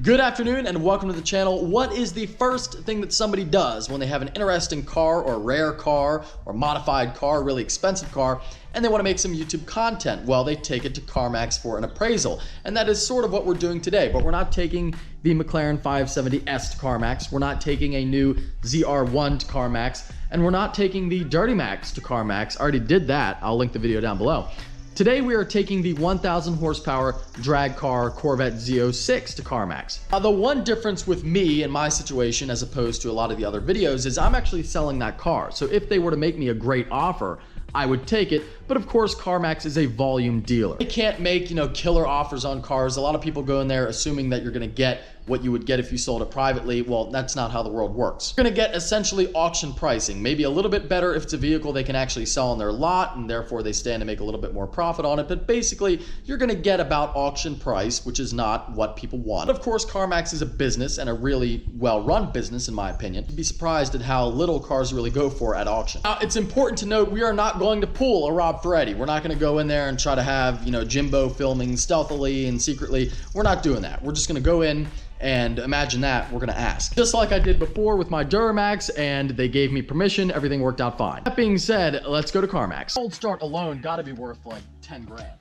Good afternoon and welcome to the channel. What is the first thing that somebody does when they have an interesting car or rare car or modified car, really expensive car, and they want to make some YouTube content? Well, they take it to Carmax for an appraisal. And that is sort of what we're doing today, but we're not taking the McLaren 570S to Carmax. We're not taking a new ZR1 to Carmax, and we're not taking the Duramax to Carmax. I already did that. I'll link the video down below. Today we are taking the 1,000 horsepower drag car Corvette Z06 to Carmax. The one difference with me and my situation as opposed to a lot of the other videos is I'm actually selling that car. So if they were to make me a great offer, I would take it, but of course Carmax is a volume dealer. They can't make, killer offers on cars. A lot of people go in there assuming that you're gonna get what you would get if you sold it privately. Well, that's not how the world works. You're gonna get essentially auction pricing, maybe a little bit better if it's a vehicle they can actually sell on their lot and therefore they stand to make a little bit more profit on it, but basically you're gonna get about auction price, which is not what people want. But of course, Carmax is a business and a really well-run business in my opinion. You'd be surprised at how little cars really go for at auction. Now, it's important to note we are not going to pull a Rob Ferretti. We're not gonna go in there and try to have, Jimbo filming stealthily and secretly. We're not doing that. We're just gonna go in and imagine that we're gonna ask. Just like I did before with my Duramax, and they gave me permission, everything worked out fine. That being said, let's go to Carmax. Cold start alone gotta be worth like 10 grand.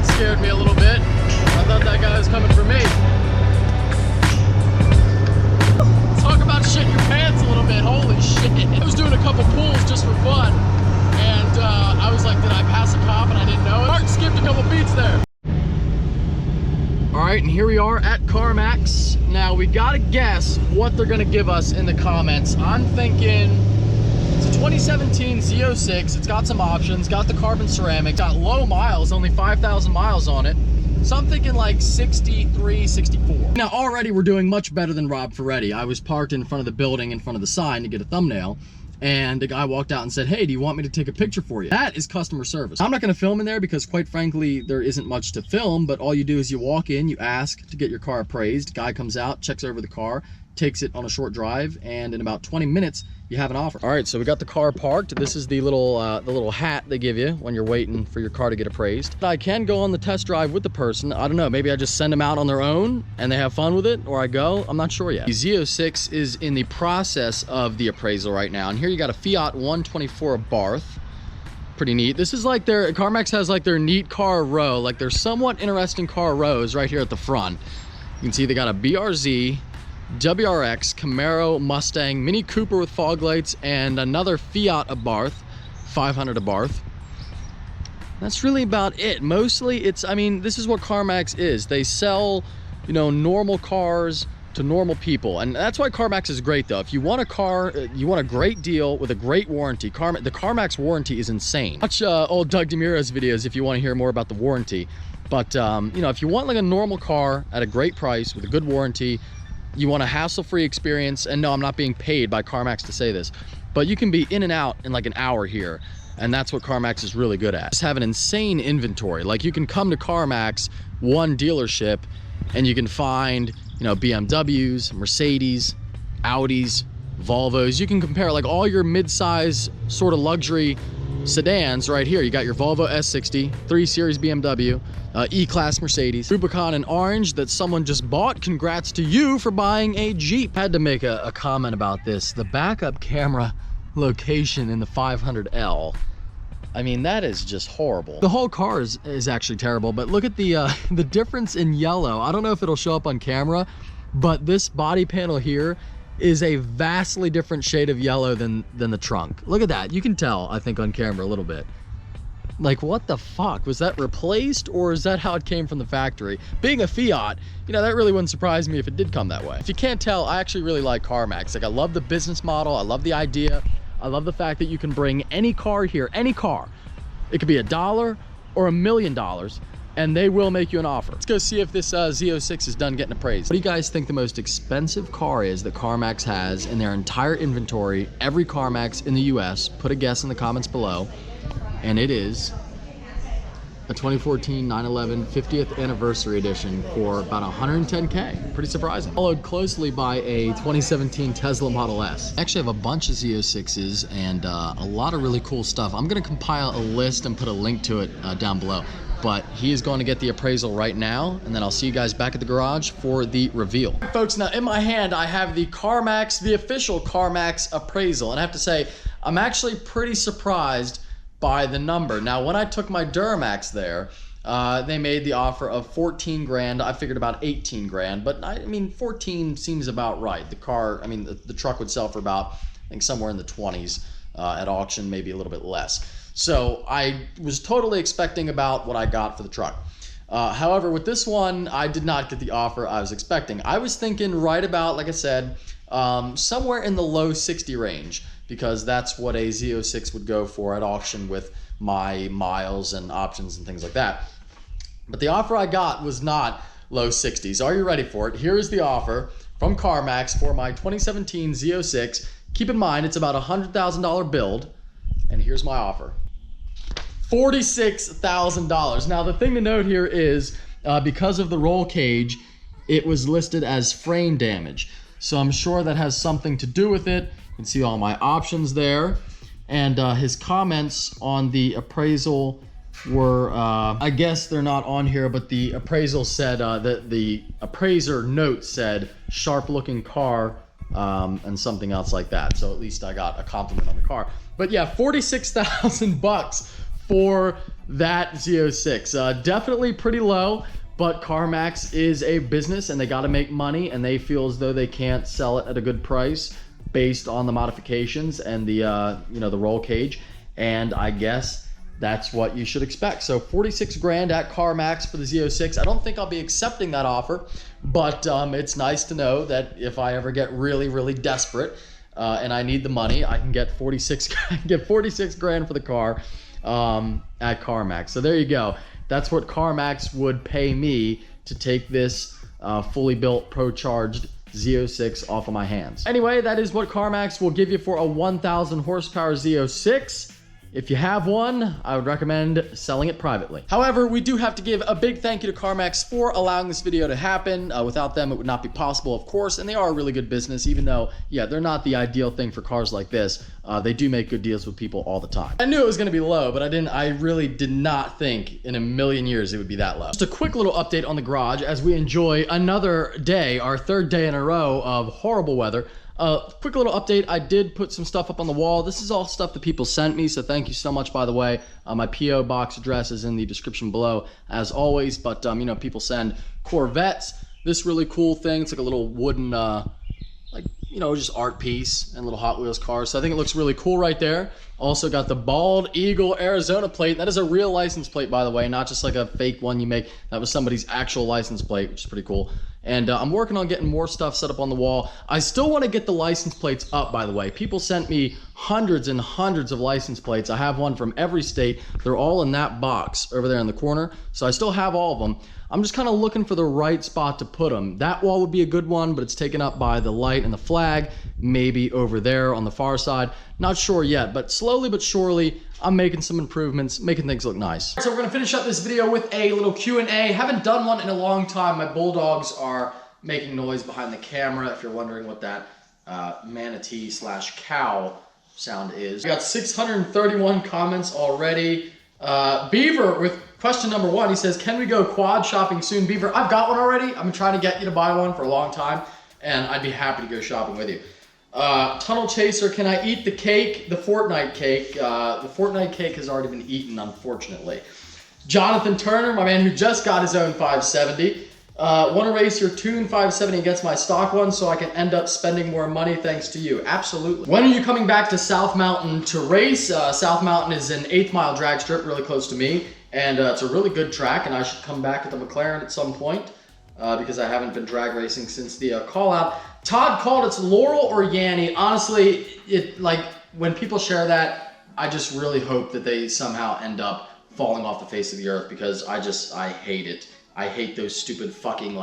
Scared me a little bit. I thought that guy was coming for me. Talk about shitting your pants a little bit. Holy shit. I was doing a couple pulls just for fun. And I was like, did I pass a cop and I didn't know it? Mark skipped a couple beats there. All right, and here we are at Carmax. Now we gotta guess what they're gonna give us in the comments. I'm thinking it's a 2017 Z06. It's got some options, got the carbon ceramic, got low miles, only 5,000 miles on it. So I'm thinking like 63, 64. Now already we're doing much better than Rob Ferretti. I was parked in front of the building in front of the sign to get a thumbnail, and the guy walked out and said, hey, do you want me to take a picture for you? That is customer service. I'm not gonna film in there because quite frankly, there isn't much to film, but all you do is you walk in, you ask to get your car appraised, guy comes out, checks over the car, takes it on a short drive, and in about 20 minutes, you have an offer. All right, so we got the car parked. This is the little hat they give you when you're waiting for your car to get appraised. I can go on the test drive with the person. I don't know, maybe I just send them out on their own and they have fun with it, or I go, I'm not sure yet. The Z06 is in the process of the appraisal right now, and here you got a Fiat 124 Barth. Pretty neat. This is like Carmax has like their neat car row, like their somewhat interesting car rows right here at the front. You can see they got a BRZ, WRX, Camaro, Mustang, Mini Cooper with fog lights, and another Fiat Abarth, 500 Abarth. That's really about it. Mostly it's, this is what Carmax is. They sell, normal cars to normal people. And that's why Carmax is great though. If you want a car, you want a great deal with a great warranty. The Carmax warranty is insane. Watch old Doug DeMura's videos if you want to hear more about the warranty. But, if you want like a normal car at a great price with a good warranty, you want a hassle-free experience, and no, I'm not being paid by Carmax to say this, but you can be in and out in like an hour here, and that's what Carmax is really good at. Just have an insane inventory. Like you can come to Carmax, one dealership, and you can find, BMWs, Mercedes, Audis, Volvos. You can compare like all your mid-size sort of luxury sedans right here. You got your Volvo S60, 3 Series BMW, E-Class Mercedes, Rubicon in orange that someone just bought. Congrats to you for buying a Jeep. I had to make a comment about this. The backup camera location in the 500L. That is just horrible. The whole car is actually terrible, but look at the difference in yellow. I don't know if it'll show up on camera, but this body panel here is a vastly different shade of yellow than the trunk. Look at that. You can tell, I think, on camera a little bit. Like, what the fuck? Was that replaced, or is that how it came from the factory? Being a Fiat, you know, that really wouldn't surprise me if it did come that way. If you can't tell, I actually really like Carmax. Like, I love the business model. I love the idea. I love the fact that you can bring any car here, any car. It could be $1 or $1 million, and they will make you an offer. Let's go see if this Z06 is done getting appraised. What do you guys think the most expensive car is that Carmax has in their entire inventory? Every Carmax in the US, put a guess in the comments below. And it is a 2014 911 50th anniversary edition for about 110K. Pretty surprising. Followed closely by a 2017 Tesla Model S. I actually have a bunch of Z06s and a lot of really cool stuff. I'm gonna compile a list and put a link to it down below. But he is going to get the appraisal right now, and then I'll see you guys back at the garage for the reveal. Folks, now in my hand, I have the Carmax, the official Carmax appraisal. And I have to say, I'm actually pretty surprised by the number. Now, when I took my Duramax there, they made the offer of 14 grand. I figured about 18 grand, but I mean, 14 seems about right. The car, I mean, the truck would sell for about, I think somewhere in the 20s at auction, maybe a little bit less. So I was totally expecting about what I got for the truck. However, with this one, I did not get the offer I was expecting. I was thinking right about, like I said, somewhere in the low 60 range, because that's what a Z06 would go for at auction with my miles and options and things like that. But the offer I got was not low 60s. Are you ready for it? Here is the offer from Carmax for my 2017 Z06. Keep in mind, it's about a $100,000 build, and here's my offer. $46,000. Now, the thing to note here is, because of the roll cage, it was listed as frame damage. So I'm sure that has something to do with it. You can see all my options there. And his comments on the appraisal were, I guess they're not on here, but the appraisal said, that the appraiser note said, sharp looking car, and something else like that. So at least I got a compliment on the car. But yeah, 46,000 bucks for that Z06. Definitely pretty low. But Carmax is a business and they got to make money, and they feel as though they can't sell it at a good price based on the modifications and the you know, the roll cage. And I guess that's what you should expect. So 46 grand at Carmax for the Z06. I don't think I'll be accepting that offer, but it's nice to know that if I ever get really, really desperate and I need the money, I can get 46 grand for the car at Carmax. So there you go. That's what Carmax would pay me to take this fully built, pro-charged Z06 off of my hands. Anyway, that is what Carmax will give you for a 1,000 horsepower Z06. If you have one, I would recommend selling it privately. However, we do have to give a big thank you to Carmax for allowing this video to happen. Without them, it would not be possible, of course, and they are a really good business, even though, yeah, they're not the ideal thing for cars like this. They do make good deals with people all the time. I knew it was gonna be low, but I really did not think in a million years it would be that low. Just a quick little update on the garage as we enjoy another day, our third day in a row of horrible weather. Quick little update, I did put some stuff up on the wall. This is all stuff that people sent me, so thank you so much, by the way. My P.O Box address is in the description below, as always, but you know, people send Corvettes. This really cool thing, it's like a little wooden, like, you know, just art piece and little Hot Wheels cars. So I think it looks really cool right there. Also got the Bald Eagle Arizona plate. That is a real license plate, by the way, not just like a fake one you make. That was somebody's actual license plate, which is pretty cool. And I'm working on getting more stuff set up on the wall. I still want to get the license plates up, by the way. People sent me hundreds and hundreds of license plates. I have one from every state. They're all in that box over there in the corner. So I still have all of them. I'm just kind of looking for the right spot to put them. That wall would be a good one, but it's taken up by the light and the flag. Maybe over there on the far side. Not sure yet, but slowly but surely, I'm making some improvements, making things look nice. So we're gonna finish up this video with a little Q&A. Haven't done one in a long time. My bulldogs are making noise behind the camera, if you're wondering what that manatee / cow sound is. We got 631 comments already. Beaver with question number 1, he says, can we go quad shopping soon? Beaver, I've got one already. I've been trying to get you to buy one for a long time, and I'd be happy to go shopping with you. Tunnel Chaser, can I eat the cake? The Fortnite cake. The Fortnite cake has already been eaten, unfortunately. Jonathan Turner, my man who just got his own 570. Want to race your tuned 570 against my stock one so I can end up spending more money thanks to you. Absolutely. When are you coming back to South Mountain to race? South Mountain is an 8th mile drag strip really close to me, and it's a really good track, and I should come back at the McLaren at some point because I haven't been drag racing since the call out. Todd called it's Laurel or Yanny. Honestly, when people share that, I just really hope that they somehow end up falling off the face of the earth because I hate it. I hate those stupid fucking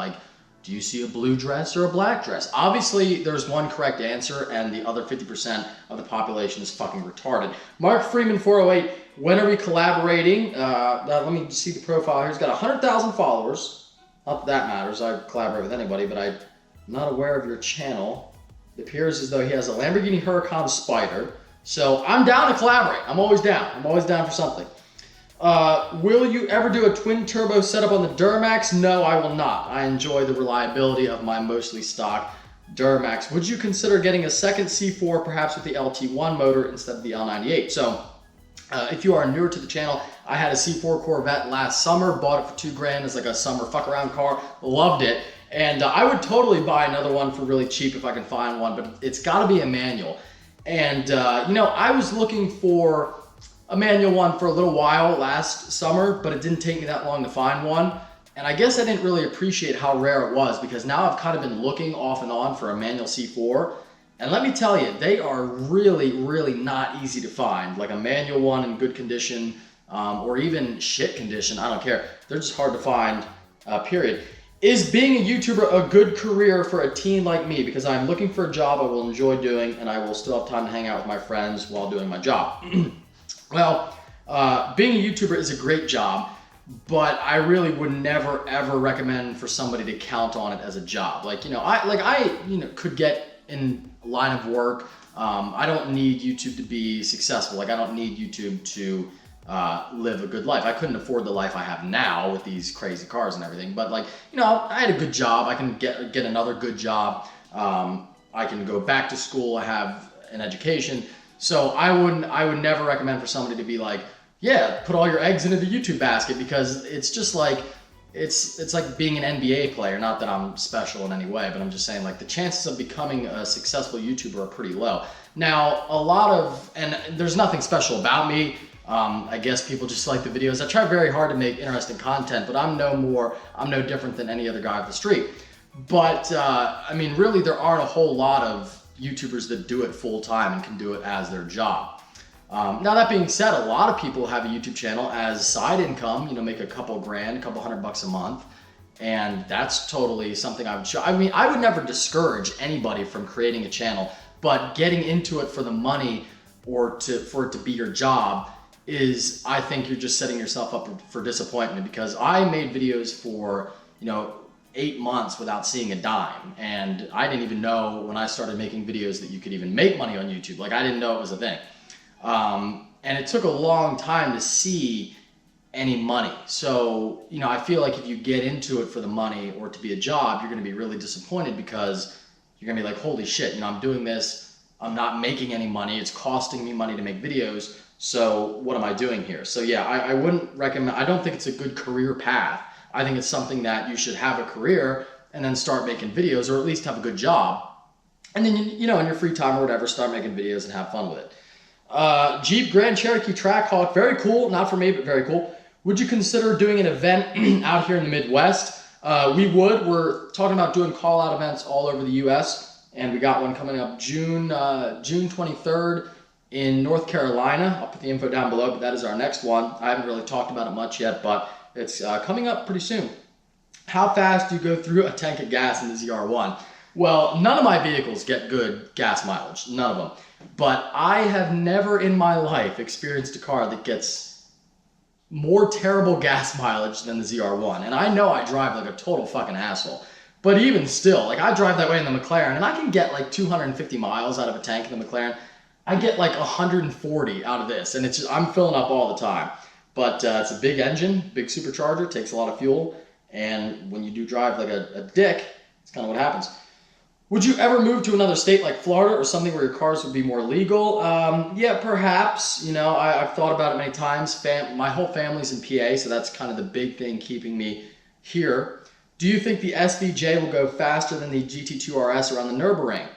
do you see a blue dress or a black dress? Obviously, there's one correct answer and the other 50% of the population is fucking retarded. Mark Freeman 408, when are we collaborating? Let me see the profile here. He's got 100,000 followers. Not that that matters. I collaborate with anybody, but I'm not aware of your channel. It appears as though he has a Lamborghini Huracan Spider. So I'm down to collaborate. I'm always down. I'm always down for something. Will you ever do a twin turbo setup on the Duramax? No, I will not. I enjoy the reliability of my mostly stock Duramax. Would you consider getting a second C4, perhaps with the LT1 motor instead of the L98? So, if you are newer to the channel, I had a C4 Corvette last summer, bought it for $2,000 as a summer fuck around car, loved it. And I would totally buy another one for really cheap if I can find one, but it's gotta be a manual. And, I was looking for a manual one for a little while last summer, but it didn't take me that long to find one. And I guess I didn't really appreciate how rare it was because now I've kind of been looking off and on for a manual C4. And let me tell you, they are really, really not easy to find. Like a manual one in good condition, or even shit condition, I don't care. They're just hard to find, period. Is being a YouTuber a good career for a teen like me? Because I'm looking for a job I will enjoy doing and I will still have time to hang out with my friends while doing my job. Well, being a YouTuber is a great job, but I really would never ever recommend for somebody to count on it as a job. I could get in a line of work. I don't need YouTube to be successful. I don't need YouTube to live a good life. I couldn't afford the life I have now with these crazy cars and everything. But I had a good job. I can get another good job. I can go back to school. I have an education. So I would never recommend for somebody to be yeah, put all your eggs into the YouTube basket because it's just it's like being an NBA player. Not that I'm special in any way, but I'm just saying the chances of becoming a successful YouTuber are pretty low. Now, and there's nothing special about me. I guess people just like the videos. I try very hard to make interesting content, but I'm no different than any other guy off the street. But really there aren't a whole lot of YouTubers that do it full time and can do it as their job. Now that being said, a lot of people have a YouTube channel as side income, make a couple grand, a couple $100 a month. And that's totally something I would never discourage anybody from creating a channel, but getting into it for the money or for it to be your job is, I think you're just setting yourself up for disappointment because I made videos for, 8 months without seeing a dime. And I didn't even know when I started making videos that you could even make money on YouTube. I didn't know it was a thing. And it took a long time to see any money. So, I feel like if you get into it for the money or to be a job, you're going to be really disappointed because you're going to be holy shit, I'm doing this. I'm not making any money. It's costing me money to make videos. So what am I doing here? So yeah, I wouldn't recommend, I don't think it's a good career path. I think it's something that you should have a career and then start making videos or at least have a good job. And then, in your free time or whatever, start making videos and have fun with it. Jeep Grand Cherokee Trackhawk, very cool. Not for me, but very cool. Would you consider doing an event out here in the Midwest? We would. We're talking about doing call-out events all over the U.S. And we got one coming up June 23rd in North Carolina. I'll put the info down below, but that is our next one. I haven't really talked about it much yet, but it's coming up pretty soon. How fast do you go through a tank of gas in the ZR1? Well, none of my vehicles get good gas mileage, none of them. But I have never in my life experienced a car that gets more terrible gas mileage than the ZR1. And I know I drive like a total fucking asshole. But even still, I drive that way in the McLaren and I can get 250 miles out of a tank in the McLaren. I get 140 out of this and it's just, I'm filling up all the time. But it's a big engine, big supercharger, takes a lot of fuel. And when you do drive like a dick, it's kind of what happens. Would you ever move to another state like Florida or something where your cars would be more legal? Yeah, perhaps. I've thought about it many times. My whole family's in PA, so that's kind of the big thing keeping me here. Do you think the SVJ will go faster than the GT2 RS around the Nürburgring?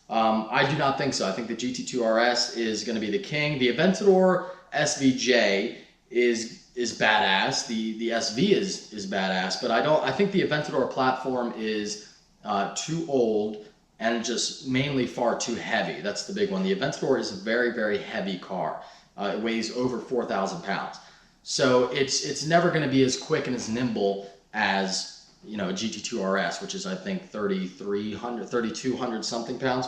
I do not think so. I think the GT2 RS is going to be the king. The Aventador SVJ is badass. The SV is badass, but I think the Aventador platform is too old and just mainly far too heavy. That's the big one. The Aventador is a very, very heavy car. It weighs over 4,000 pounds. So it's never going to be as quick and as nimble as, you know, a GT2 RS, which is, I think, 3,300, 3,200 something pounds.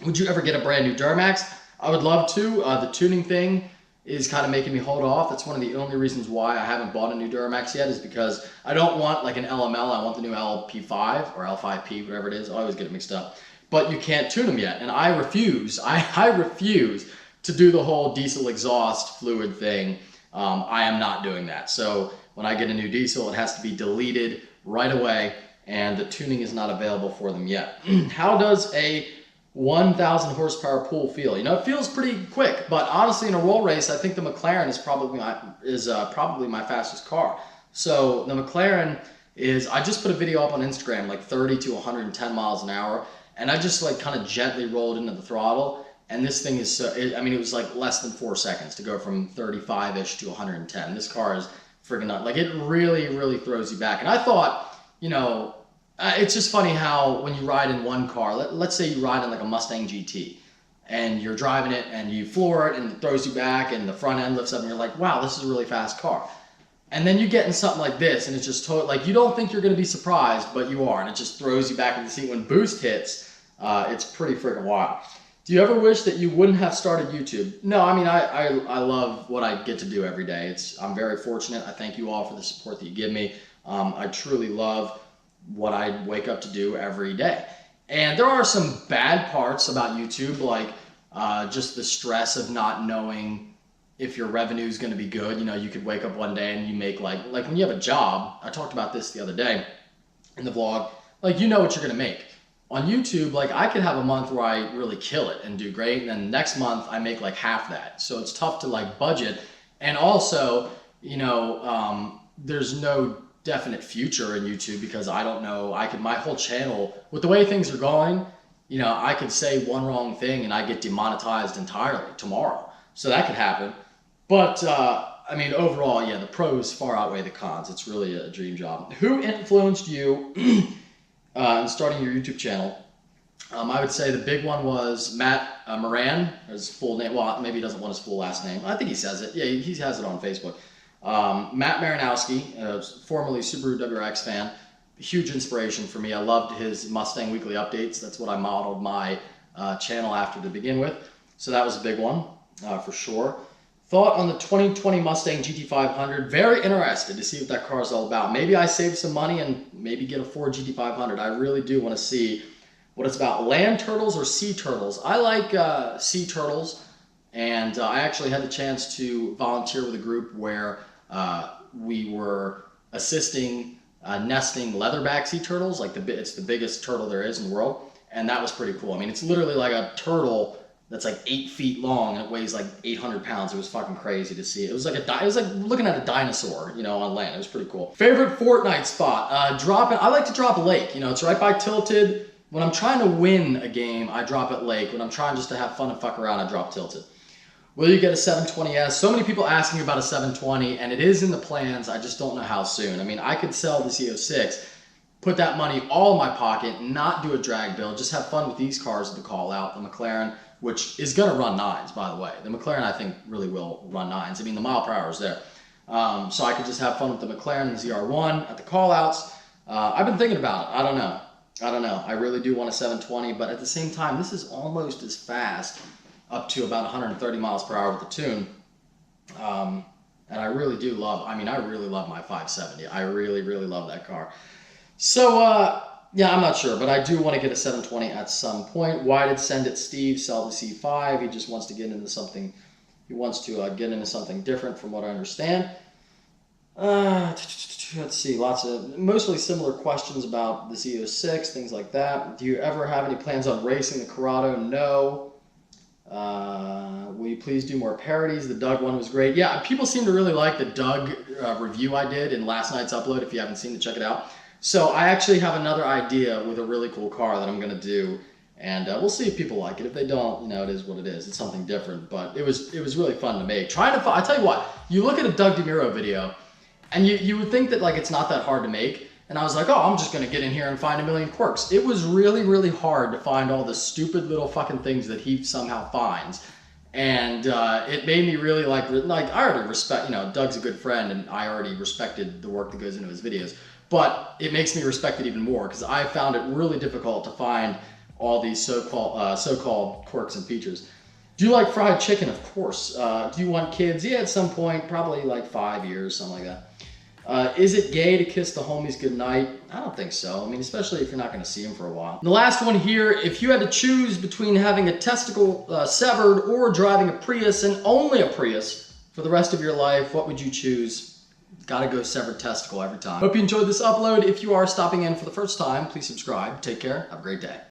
Would you ever get a brand new Duramax? I would love to. The tuning thing is kind of making me hold off. That's one of the only reasons why I haven't bought a new Duramax yet, is because I don't want like an LML. I want the new LP5 or L5P, whatever it is. I always get it mixed up. But you can't tune them yet, and I refuse. I refuse to do the whole diesel exhaust fluid thing. I am not doing that. So when I get a new diesel, it has to be deleted right away, and the tuning is not available for them yet. How does a 1,000 horsepower pool feel? You know, it feels pretty quick, but honestly, in a roll race, I think the McLaren is probably my fastest car. So the McLaren is, I just put a video up on Instagram, like 30 to 110 miles an hour, and I just like kind of gently rolled into the throttle, and this thing is so, I mean, it was like less than 4 seconds to go from 35-ish to 110. This car is freaking nuts. Like, it really, really throws you back. And I thought, you know, it's just funny how when you ride in one car, let's say you ride in like a Mustang GT, and you're driving it and you floor it and it throws you back and the front end lifts up and you're like, wow, this is a really fast car. And then you get in something like this and it's just totally, like, you don't think you're going to be surprised, but you are, and it just throws you back in the seat. When boost hits, it's pretty freaking wild. Do you ever wish that you wouldn't have started YouTube? No, I mean, I love what I get to do every day. I'm very fortunate. I thank you all for the support that you give me. I truly love what I wake up to do every day. And there are some bad parts about YouTube, like just the stress of not knowing if your revenue is going to be good. You know, you could wake up one day and you make like when you have a job, I talked about this the other day in the vlog, like, you know what you're going to make. On YouTube, like, I could have a month where I really kill it and do great, and then next month I make like half that. So it's tough to like budget. And also, you know, there's no definite future in YouTube, because I don't know, my whole channel, with the way things are going, you know, I could say one wrong thing and I get demonetized entirely tomorrow. So that could happen. But I mean, overall, yeah, the pros far outweigh the cons. It's really a dream job. Who influenced you in starting your YouTube channel? I would say the big one was Matt Moran, his full name. Well, maybe he doesn't want his full last name. I think he says it. Yeah, he has it on Facebook. Matt Maranowski, formerly Subaru WRX fan, huge inspiration for me. I loved his Mustang weekly updates. That's what I modeled my channel after to begin with. So that was a big one, for sure. Thought on the 2020 Mustang GT500. Very interested to see what that car is all about. Maybe I save some money and maybe get a Ford GT500. I really do want to see what it's about. Land turtles or sea turtles? I like sea turtles, and I actually had the chance to volunteer with a group where we were assisting nesting leatherback sea turtles. Like, it's the biggest turtle there is in the world, and that was pretty cool. I mean, it's literally like a turtle that's like 8 feet long and it weighs like 800 pounds. It was fucking crazy to see. It was like looking at a dinosaur, you know, on land. It was pretty cool. Favorite Fortnite spot? I like to drop Lake. You know, it's right by Tilted. When I'm trying to win a game, I drop at Lake. When I'm trying just to have fun and fuck around, I drop Tilted. Will you get a 720S? So many people asking me about a 720, and it is in the plans. I just don't know how soon. I mean, I could sell the C06, put that money all in my pocket, not do a drag build, just have fun with these cars at the call out. The McLaren, which is going to run 9s, by the way. The McLaren, I think, really will run 9s. I mean, the mile per hour is there. So I could just have fun with the McLaren and the ZR1 at the call-outs. I've been thinking about it. I don't know. I really do want a 720, but at the same time, this is almost as fast, up to about 130 miles per hour with the tune. And I really do love, I really love my 570. I really, really love that car. So, yeah, I'm not sure, but I do want to get a 720 at some point. Why did Send It Steve sell the C5? He just wants to get into something. He wants to get into something different, from what I understand. Let's see, mostly similar questions about the Z06, things like that. Do you ever have any plans on racing the Corrado? No. Will you please do more parodies? The Doug one was great. Yeah, people seem to really like the Doug review I did in last night's upload. If you haven't seen it, check it out. So I actually have another idea with a really cool car that I'm gonna do, and we'll see if people like it. If they don't, you know, it is what it is. It's something different, but it was really fun to make. Trying to find, I tell you what, you look at a Doug DeMuro video, and you would think that like it's not that hard to make. And I was like, oh, I'm just gonna get in here and find a million quirks. It was really, really hard to find all the stupid little fucking things that he somehow finds. And it made me really like I already respect, you know, Doug's a good friend and I already respected the work that goes into his videos. But it makes me respect it even more because I found it really difficult to find all these so-called quirks and features. Do you like fried chicken? Of course. Do you want kids? Yeah, at some point, probably like 5 years, something like that. Is it gay to kiss the homies goodnight? I don't think so. I mean, especially if you're not going to see them for a while. The last one here, if you had to choose between having a testicle severed or driving a Prius and only a Prius for the rest of your life, what would you choose? Gotta go severed testicle every time. Hope you enjoyed this upload. If you are stopping in for the first time, please subscribe. Take care. Have a great day.